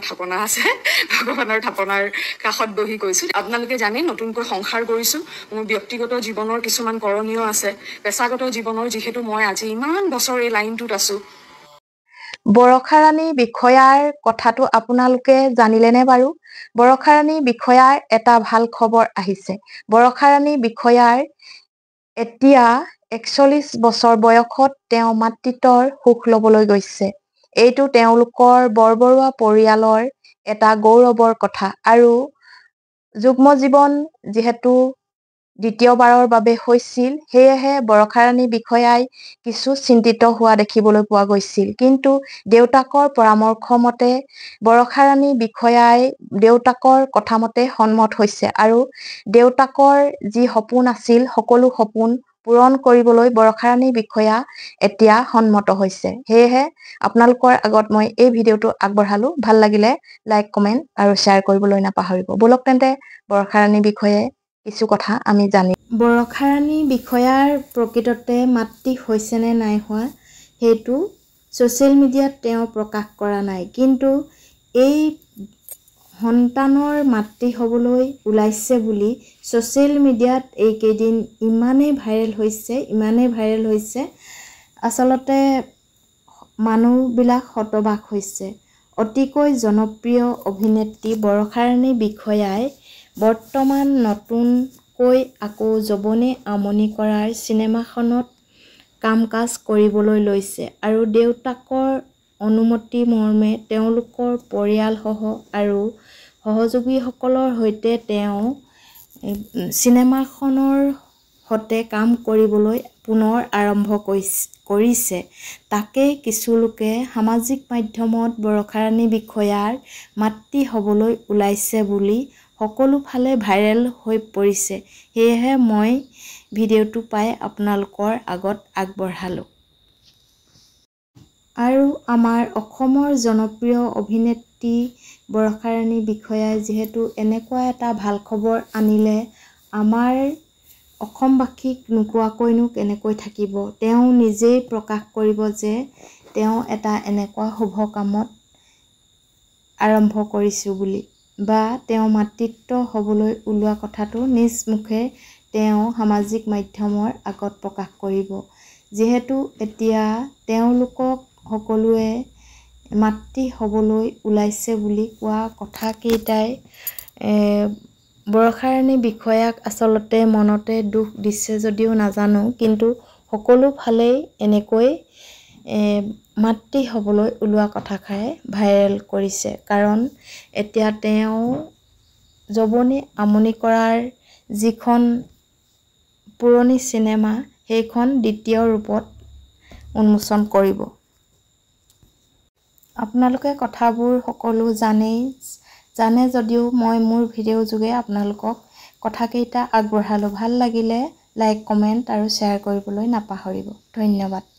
থাপনা আছে ভগৱানৰ থাপনাৰ কাষত বহি কৈছো আপোনালোকে জানে নতুনকৈ সংসাৰ কৰিছো মোৰ ব্যক্তিগত জীৱনৰ কিছুমান কৰণীয় আছে পেছাগত জীৱনৰ যিহেতু মই আজি ইমান বছৰ এই লাইনটোত আছো বৰষাৰাণী বিষয়াৰ কথাটো আপোনালোকে জানিলেনে বাৰু বৰষাৰাণী বিষয়াৰ এটা ভাল খবৰ আহিছে বৰষাৰাণী বিষয়াৰ এতিয়া 41 বছৰ বয়সত তেওঁ মাতৃত্বৰ সুখ ল'বলৈ গৈছে এইটো তেওঁলোকৰ বৰবৰুৱা পৰিয়ালৰ এটা গৌৰৱৰ কথা আৰু যুগ্ম জীৱন যিহেতু দ্বিতীয়বাৰৰ বাবে হৈছিল সেয়েহে বৰষাৰাণী বিষয়াই কিছু চিন্তিত হোৱা দেখিবলৈ পোৱা গৈছিল কিন্তু দেউতাকৰ পৰামৰ্শ মতে বৰষাৰাণী বিষয়াই দেউতাকৰ কথামতে সন্মত হৈছে আৰু দেউতাকৰ যি সপোন আছিল সকলো সপোন পূৰণ কৰিবলৈ বৰষাৰাণী বিষয়া এতিয়া সন্মত হৈছে সেয়েহে আপোনালোকৰ আগত মই এই ভিডিঅ'টো আগবঢ়ালো ভাল লাগিলে লাইক কমেন্ট আৰু শ্বেয়াৰ কৰিবলৈ নাপাহৰিব বলক তেন্তে বৰষাৰাণী বিষয়ে কিছু কথা আমি জানি বৰষাৰাণী বিষয়াৰ প্ৰকৃততে মাতৃ হৈছে নে নাই হোৱা সেইটো ছ'চিয়েল মিডিয়াত তেওঁ প্ৰকাশ কৰা নাই কিন্তু এই সন্তানৰ মাতৃ হ'বলৈ ওলাইছে বুলি ছ'চিয়েল মিডিয়াত এইকেইদিন ইমানেই ভাইৰেল হৈছে আচলতে মানুহবিলাক হতবাক হৈছে অতিকৈ জনপ্ৰিয় অভিনেত্ৰী বৰষাৰাণী বিষয়াই বৰ্তমান নতুনকৈ আকৌ যবনে আমনি কৰাৰ চিনেমাখনত কাম কাজ কৰিবলৈ লৈছে আৰু দেউতাকৰ অনুমতি মৰ্মে তেওঁলোকৰ পৰিয়ালসহ আৰু সহযোগীসকলৰ সৈতে তেওঁ চিনেমাখনৰ সতে কাম কৰিবলৈ পুনৰ আৰম্ভ কৰিছে তাকে কিছু লোকে সামাজিক মাধ্যমত বৰষাৰাণী বিষয়াৰ মাতৃ হ'বলৈ ওলাইছে বুলি সকলো ফালে ভাইৰেল হৈ পৰিছে সেয়েহে মই ভিডিঅ'টো পাই আপোনালোকৰ আগত আগবঢ়ালো আৰু আমাৰ অসমৰ জনপ্ৰিয় অভিনেত্ৰী বৰষাৰাণী বিষয়াই যিহেতু এনেকুৱা এটা ভাল খবৰ আনিলে আমাৰ অসমবাসীক নোকোৱাকৈনো কেনেকৈ থাকিব তেওঁ নিজেই প্ৰকাশ কৰিব যে তেওঁ এটা এনেকুৱা শুভ কামত আৰম্ভ কৰিছোঁ বুলি বা তেওঁ মাতৃত্ব হ'বলৈ ওলোৱা কথাটো নিজ মুখে তেওঁ সামাজিক মাধ্যমৰ আগত প্ৰকাশ কৰিব যিহেতু এতিয়া তেওঁলোকক সকলোৱে মাতৃ হ'বলৈ ওলাইছে বুলি কোৱা কথাকেইটাই বৰষাৰাণী বিষয়াক আচলতে মনতে দুখ দিছে যদিও নাজানো কিন্তু সকলো ফালেই এনেকৈ মাতৃ হ'বলৈ ওলোৱা কথাষাৰে ভাইৰেল কৰিছে কাৰণ এতিয়া তেওঁ যবনে আমনি কৰাৰ যিখন পুৰণি চিনেমা সেইখন দ্বিতীয় ৰূপত উন্মোচন কৰিব আপোনালোকে কথাবোৰ সকলো জানে যদিও মই মোৰ ভিডিঅ' যোগে আপোনালোকক কথাকেইটা আগবঢ়ালো ভাল লাগিলে লাইক কমেন্ট আৰু শ্বেয়াৰ কৰিবলৈ নাপাহৰিব ধন্যবাদ